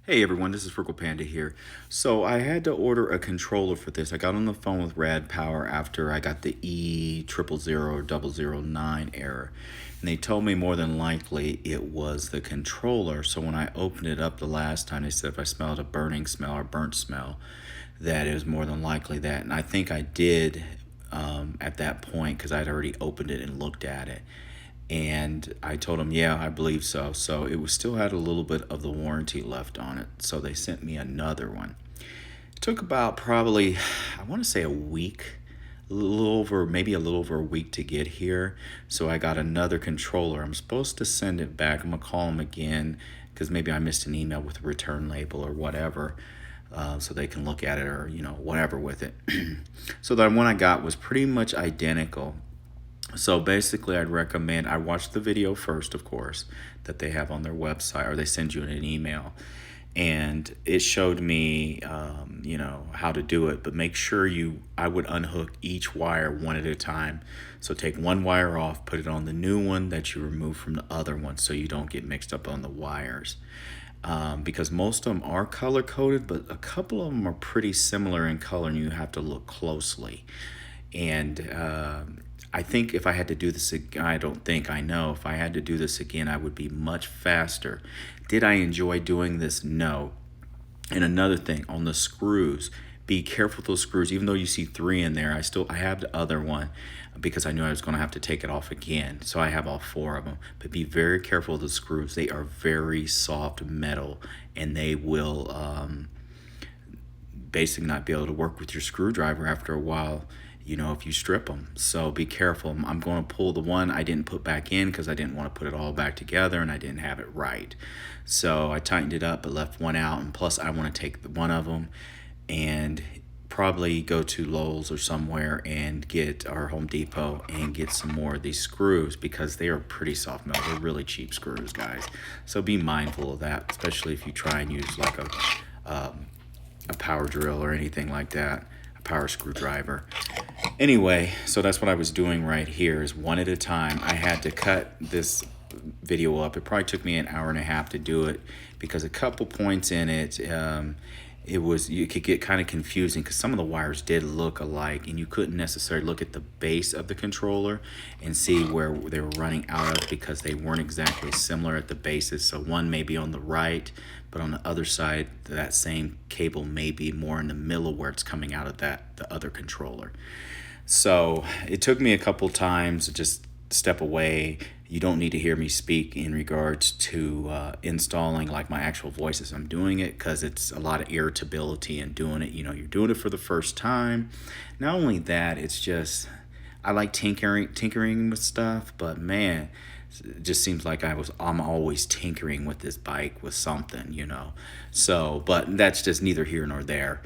Hey everyone, this is Freckle Panda here. So I had to order a controller for this. I got on the phone with Rad Power after I got the E009 error. And they told me more than likely it was the controller. So when I opened it up the last time, they said if I smelled a burning smell or burnt smell, that it was more than likely that. And I think I did at that point because I'd already opened it and looked at it. And I told them, yeah, I believe so. So it was still had a little bit of the warranty left on it. So they sent me another one. It took about probably, I want to say a week, maybe a little over a week to get here. So I got another controller. I'm supposed to send it back. I'm going to call them again because maybe I missed an email with a return label or whatever. So they can look at it or, whatever with it. So the one I got was pretty much identical. So basically, I watched the video first, of course, that they have on their website, or they send you in an email. And it showed me, how to do it, but make sure I would unhook each wire one at a time. So take one wire off, put it on the new one that you removed from the other one so you don't get mixed up on the wires. Because most of them are color coded, but a couple of them are pretty similar in color and you have to look closely. And I think if I had to do this again, I know if I had to do this again, I would be much faster. Did I enjoy doing this? No. And another thing on the screws, be careful with those screws. Even though you see 3 in there, I have the other one because I knew I was going to have to take it off again. So I have all 4 of them. But be very careful with the screws. They are very soft metal and they will basically not be able to work with your screwdriver after a while, if you strip them. So be careful. I'm going to pull the one I didn't put back in because I didn't want to put it all back together and I didn't have it right. So I tightened it up but left one out, and plus I want to take one of them and probably go to Lowe's or somewhere and get our Home Depot and get some more of these screws because they are pretty soft metal. They're really cheap screws, guys. So be mindful of that, especially if you try and use like a power drill or anything like that, a power screwdriver. Anyway, so that's what I was doing right here, is one at a time. I had to cut this video up. It probably took me an hour and a half to do it because a couple points in it, you could get kind of confusing because some of the wires did look alike and you couldn't necessarily look at the base of the controller and see where they were running out of because they weren't exactly similar at the bases. So one may be on the right, but on the other side, that same cable may be more in the middle where it's coming out of the other controller. So it took me a couple times to just step away. You don't need to hear me speak in regards to installing like my actual voice as I'm doing it, because it's a lot of irritability in doing it. You're doing it for the first time. Not only that, it's just I like tinkering with stuff, but man, it just seems like I'm always tinkering with this bike with something, So, but that's just neither here nor there.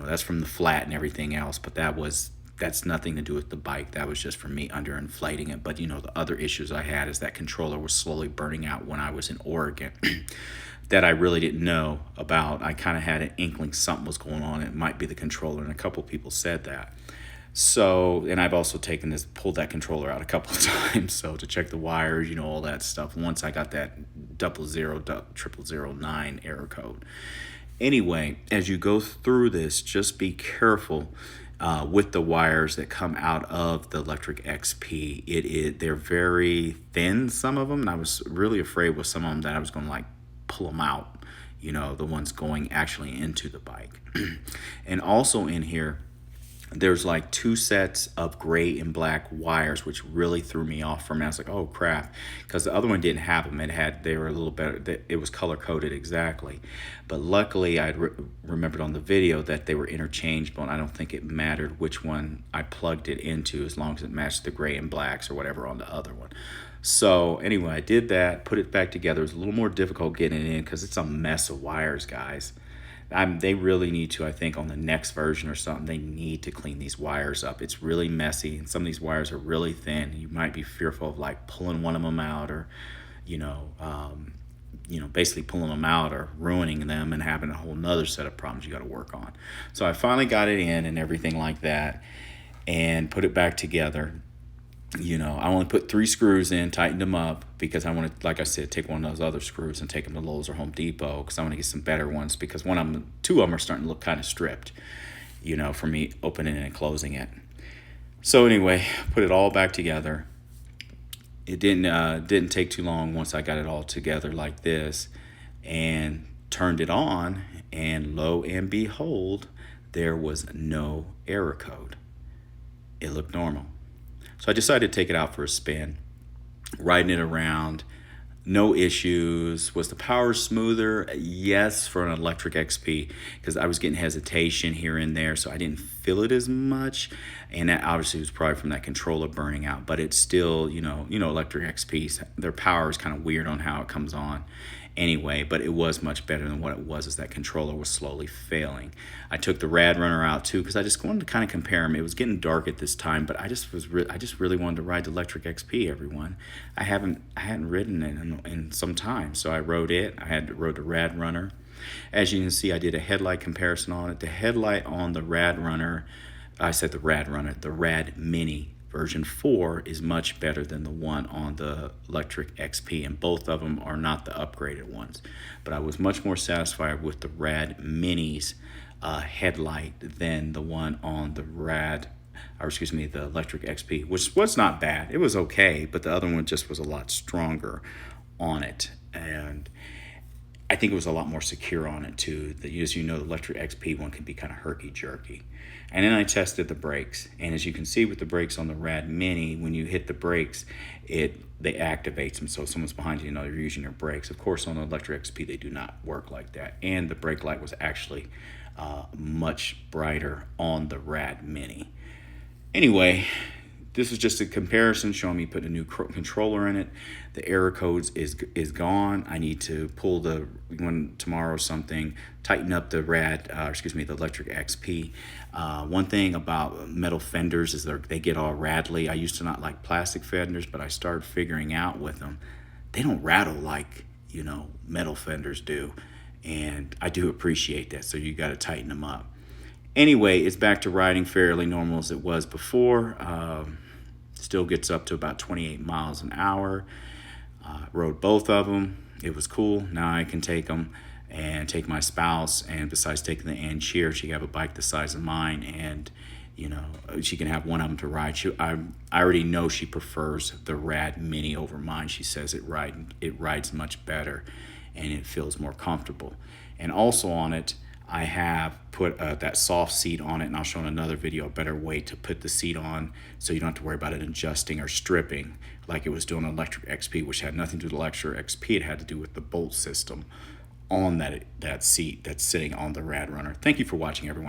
That's from the flat and everything else, but that's nothing to do with the bike. That was just for me underinflating it. But the other issues I had is that controller was slowly burning out when I was in Oregon that I really didn't know about. I kind of had an inkling something was going on. It might be the controller, and a couple people said that. So, and I've also pulled that controller out a couple of times, so to check the wires, all that stuff, once I got that 009 error code. Anyway, as you go through this, just be careful with the wires that come out of the Lectric XP. They're very thin, some of them, and I was really afraid with some of them that I was going to pull them out, the ones going actually into the bike. And also in here, there's 2 sets of gray and black wires, which really threw me off for me. I was like, oh crap, because the other one didn't have them. They were a little better. It was color coded exactly, but luckily I remembered on the video that they were interchangeable, and I don't think it mattered which one I plugged it into as long as it matched the gray and blacks or whatever on the other one. So anyway, I did that, put it back together. It was a little more difficult getting it in because it's a mess of wires, guys. They really need to, I think, on the next version or something, they need to clean these wires up. It's really messy, and some of these wires are really thin. You might be fearful of pulling one of them out, or basically pulling them out or ruining them and having a whole nother set of problems you got to work on. So I finally got it in and everything like that, and put it back together. I only put 3 screws in, tightened them up because I want to, like I said, take one of those other screws and take them to Lowe's or Home Depot because I want to get some better ones because two of them are starting to look kind of stripped, for me opening and closing it. So anyway, put it all back together. It didn't take too long once I got it all together like this and turned it on, and lo and behold, there was no error code. It looked normal. So I decided to take it out for a spin, riding it around, no issues. Was the power smoother? Yes, for an electric XP, because I was getting hesitation here and there, so I didn't feel it as much. And that obviously was probably from that controller burning out, but it's still, electric XPs, their power is kind of weird on how it comes on anyway, but it was much better than what it was as that controller was slowly failing. I took the Rad Runner out too because I just wanted to kind of compare them. It was getting dark at this time, but I just really wanted to ride the Lectric XP. Everyone, I hadn't ridden it in some time, so I rode it. Rode the Rad Runner. As you can see, I did a headlight comparison on it. The headlight on the Rad Runner, I said the Rad Runner, the Rad Mini version 4 is much better than the one on the Lectric XP, and both of them are not the upgraded ones. But I was much more satisfied with the Rad Mini's headlight than the one on the the Lectric XP, which was not bad. It was okay, but the other one just was a lot stronger on it, and I think it was a lot more secure on it too. As you know, the Lectric XP one can be kind of herky-jerky. And then I tested the brakes, and as you can see with the brakes on the Rad Mini, when you hit the brakes, they activates them. So if someone's behind you, you're using your brakes. Of course, on the Electric XP, they do not work like that. And the brake light was actually much brighter on the Rad Mini. Anyway, this is just a comparison showing me putting a new controller in it. The error codes is gone. I need to pull tomorrow or something, tighten up the the Lectric XP. One thing about metal fenders is they get all rattly. I used to not like plastic fenders, but I started figuring out with them, they don't rattle like, metal fenders do. And I do appreciate that, so you got to tighten them up. Anyway, it's back to riding fairly normal as it was before. Still gets up to about 28 miles an hour. Rode both of them. It was cool. Now I can take them and take my spouse, and besides taking the Ancheer, she can have a bike the size of mine, and she can have one of them to ride. I already know she prefers the Rad Mini over mine. She says it rides much better and it feels more comfortable. And also on it, I have put that soft seat on it, and I'll show in another video a better way to put the seat on so you don't have to worry about it adjusting or stripping like it was doing on Electric XP, which had nothing to do with Electric XP. It had to do with the bolt system on that seat that's sitting on the Rad Runner. Thank you for watching, everyone.